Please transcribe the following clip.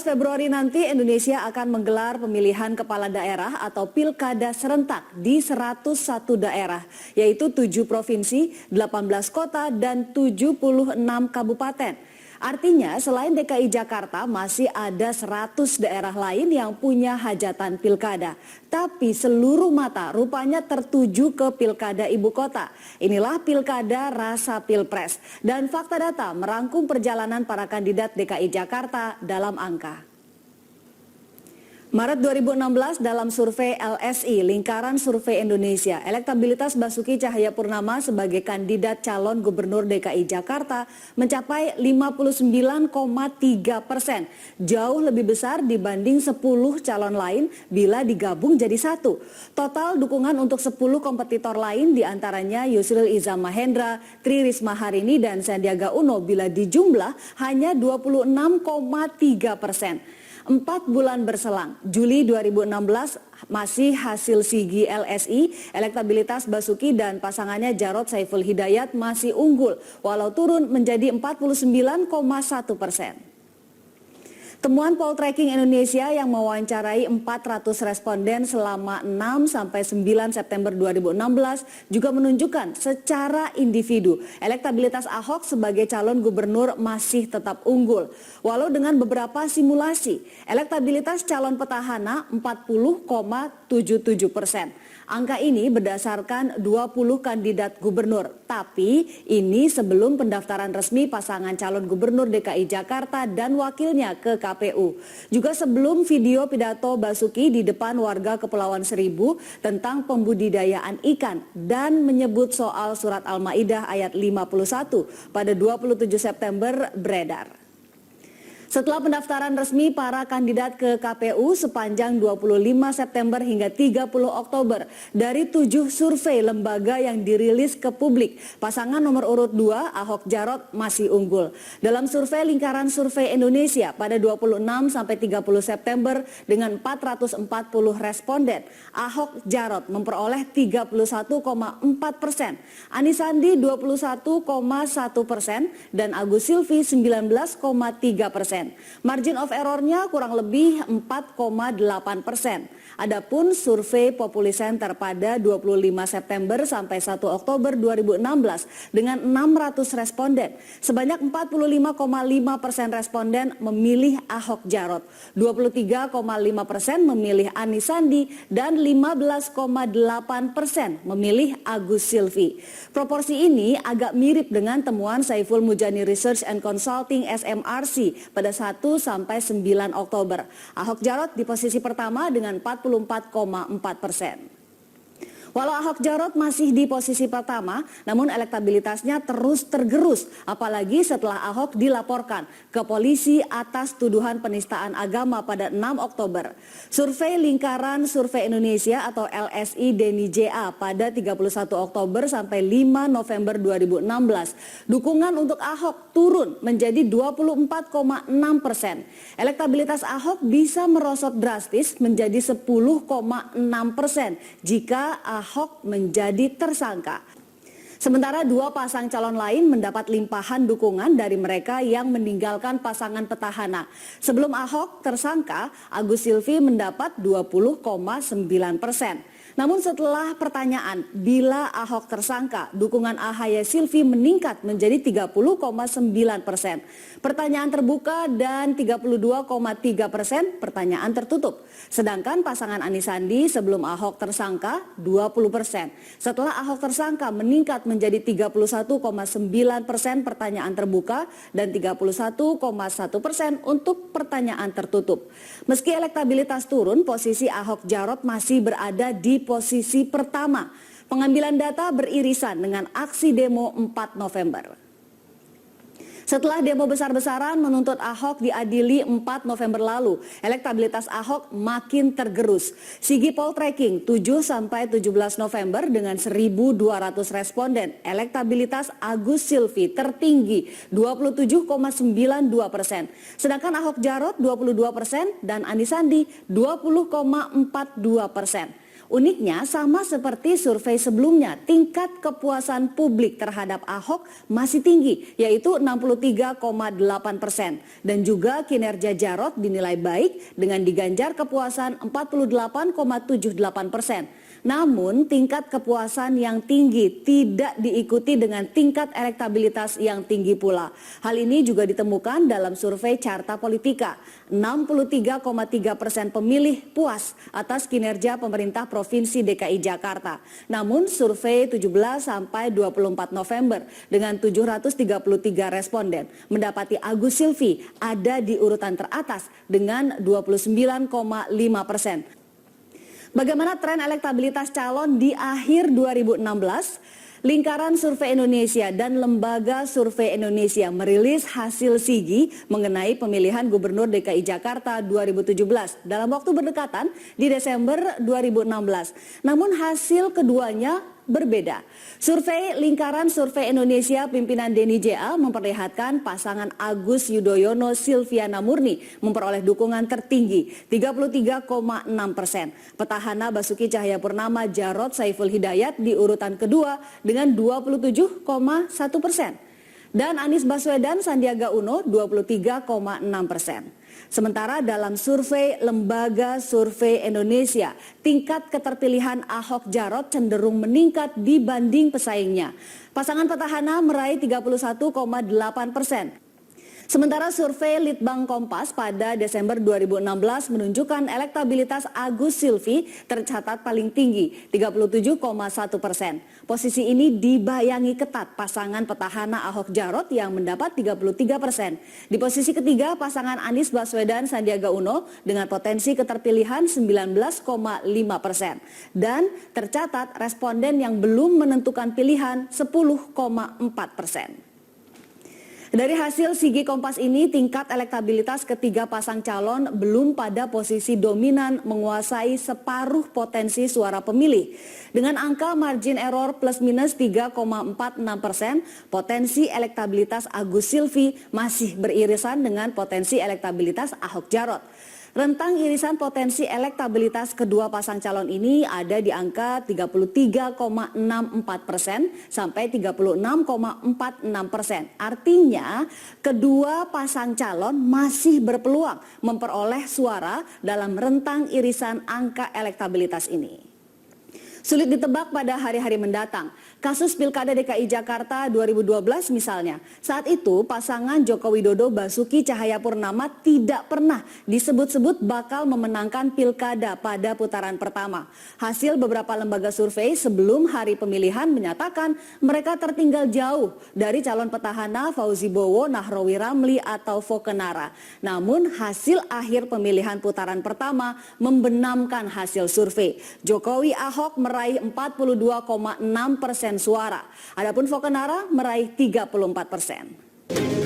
Februari nanti Indonesia akan menggelar pemilihan kepala daerah atau pilkada serentak di 101 daerah, yaitu 7 provinsi, 18 kota, dan 76 kabupaten. Artinya selain DKI Jakarta masih ada 100 daerah lain yang punya hajatan pilkada. Tapi seluruh mata rupanya tertuju ke pilkada ibu kota. Inilah pilkada rasa pilpres. Dan fakta data merangkum perjalanan para kandidat DKI Jakarta dalam angka. Maret 2016 dalam survei LSI, Lingkaran Survei Indonesia, elektabilitas Basuki Cahayapurnama sebagai kandidat calon gubernur DKI Jakarta mencapai 59,3%, jauh lebih besar dibanding 10 calon lain bila digabung jadi satu. Total dukungan untuk 10 kompetitor lain diantaranya Yusril Iza Mahendra, Tri Risma Harini, dan Sandiaga Uno bila dijumlah hanya 26,3%. 4 bulan berselang, Juli 2016 masih hasil sigi LSI, elektabilitas Basuki dan pasangannya Jarod Saiful Hidayat masih unggul, walau turun menjadi 49,1%. Temuan Poltreking Indonesia yang mewawancarai 400 responden selama 6-9 September 2016 juga menunjukkan secara individu elektabilitas Ahok sebagai calon gubernur masih tetap unggul. Walau dengan beberapa simulasi, elektabilitas calon petahana 40,77%. Angka ini berdasarkan 20 kandidat gubernur, tapi ini sebelum pendaftaran resmi pasangan calon gubernur DKI Jakarta dan wakilnya ke KPU. Juga sebelum video pidato Basuki di depan warga Kepulauan Seribu tentang pembudidayaan ikan dan menyebut soal surat Al-Maidah ayat 51 pada 27 September beredar. Setelah pendaftaran resmi para kandidat ke KPU sepanjang 25 September hingga 30 Oktober, dari 7 survei lembaga yang dirilis ke publik, pasangan nomor urut 2 Ahok Jarot masih unggul. Dalam survei Lingkaran Survei Indonesia pada 26-30 September dengan 440 responden, Ahok Jarot memperoleh 31,4%, Anies Sandi 21,1% dan Agus Silvi 19,3%. Margin of error-nya kurang lebih 4,8%. Adapun survei Populi Center pada 25 September sampai 1 Oktober 2016 dengan 600 responden, sebanyak 45,5% responden memilih Ahok Jarot, 23,5% memilih Anies Sandi, dan 15,8% memilih Agus Silvi. Proporsi ini agak mirip dengan temuan Saiful Mujani Research and Consulting SMRC pada 1-9 Oktober. Ahok Jarot di posisi pertama dengan 44,4%. Walau Ahok Jarot masih di posisi pertama, namun elektabilitasnya terus tergerus, apalagi setelah Ahok dilaporkan ke polisi atas tuduhan penistaan agama pada 6 Oktober. Survei Lingkaran Survei Indonesia atau LSI Deni JA pada 31 Oktober sampai 5 November 2016, dukungan untuk Ahok turun menjadi 24,6%. Elektabilitas Ahok bisa merosot drastis menjadi 10,6% jika Ahok menjadi tersangka. Sementara 2 pasang calon lain mendapat limpahan dukungan dari mereka yang meninggalkan pasangan petahana. Sebelum Ahok tersangka, Agus Silvi mendapat 20,9%. Namun setelah pertanyaan bila Ahok tersangka, dukungan AHY Silvi meningkat menjadi 30,9%. Pertanyaan terbuka dan 32,3% pertanyaan tertutup. Sedangkan pasangan Anies Sandi sebelum Ahok tersangka 20%. Setelah Ahok tersangka meningkat menjadi 31,9% pertanyaan terbuka dan 31,1% untuk pertanyaan tertutup. Meski elektabilitas turun, posisi Ahok Jarot masih berada di posisi pertama. Pengambilan data beririsan dengan aksi demo 4 November. Setelah demo besar-besaran menuntut Ahok diadili 4 November lalu, elektabilitas Ahok makin tergerus. Sigi Poltreking 7-17 November dengan 1.200 responden, elektabilitas Agus Silvi tertinggi 27,92%. Sedangkan Ahok Jarot 22% dan Anies Sandi 20,42%. Uniknya, sama seperti survei sebelumnya, tingkat kepuasan publik terhadap Ahok masih tinggi, yaitu 63,8%. Dan juga kinerja Jarot dinilai baik dengan diganjar kepuasan 48,78%. Namun, tingkat kepuasan yang tinggi tidak diikuti dengan tingkat elektabilitas yang tinggi pula. Hal ini juga ditemukan dalam survei Carta Politika. 63,3% pemilih puas atas kinerja pemerintah Provinsi DKI Jakarta. Namun, survei 17 sampai 24 November dengan 733 responden mendapati Agus Silvi ada di urutan teratas dengan 29,5%. Bagaimana tren elektabilitas calon di akhir 2016? Lingkaran Survei Indonesia dan Lembaga Survei Indonesia merilis hasil SIGI mengenai pemilihan Gubernur DKI Jakarta 2017 dalam waktu berdekatan di Desember 2016. Namun hasil keduanya berbeda. Survei Lingkaran Survei Indonesia pimpinan Denny J.A. memperlihatkan pasangan Agus Yudhoyono Silviana Murni memperoleh dukungan tertinggi 33,6%. Petahana Basuki Cahayapurnama Jarot Saiful Hidayat di urutan kedua dengan 27,1%. Dan Anies Baswedan Sandiaga Uno 23,6%. Sementara dalam survei Lembaga Survei Indonesia, tingkat keterpilihan Ahok Jarot cenderung meningkat dibanding pesaingnya. Pasangan petahana meraih 31,8%. Sementara survei Litbang Kompas pada Desember 2016 menunjukkan elektabilitas Agus Silvi tercatat paling tinggi, 37,1%. Posisi ini dibayangi ketat pasangan petahana Ahok Jarot yang mendapat 33%. Di posisi ketiga pasangan Anies Baswedan Sandiaga Uno dengan potensi keterpilihan 19,5%. Dan tercatat responden yang belum menentukan pilihan 10,4%. Dari hasil SIGI Kompas ini, tingkat elektabilitas ketiga pasang calon belum pada posisi dominan menguasai separuh potensi suara pemilih. Dengan angka margin error plus minus 3,46%, potensi elektabilitas Agus Silvi masih beririsan dengan potensi elektabilitas Ahok Jarot. Rentang irisan potensi elektabilitas kedua pasang calon ini ada di angka 33,64% sampai 36,46%. Artinya, kedua pasang calon masih berpeluang memperoleh suara dalam rentang irisan angka elektabilitas ini. Sulit ditebak pada hari-hari mendatang. Kasus Pilkada DKI Jakarta 2012 misalnya. Saat itu pasangan Joko Widodo Basuki Cahayapurnama tidak pernah disebut-sebut bakal memenangkan Pilkada pada putaran pertama. Hasil beberapa lembaga survei sebelum hari pemilihan menyatakan mereka tertinggal jauh dari calon petahana Fauzi Bowo, Nahrawi Ramli atau Fokenara. Namun hasil akhir pemilihan putaran pertama membenamkan hasil survei. Jokowi Ahok meraih 42,6% suara. Adapun Fokenara meraih 34%.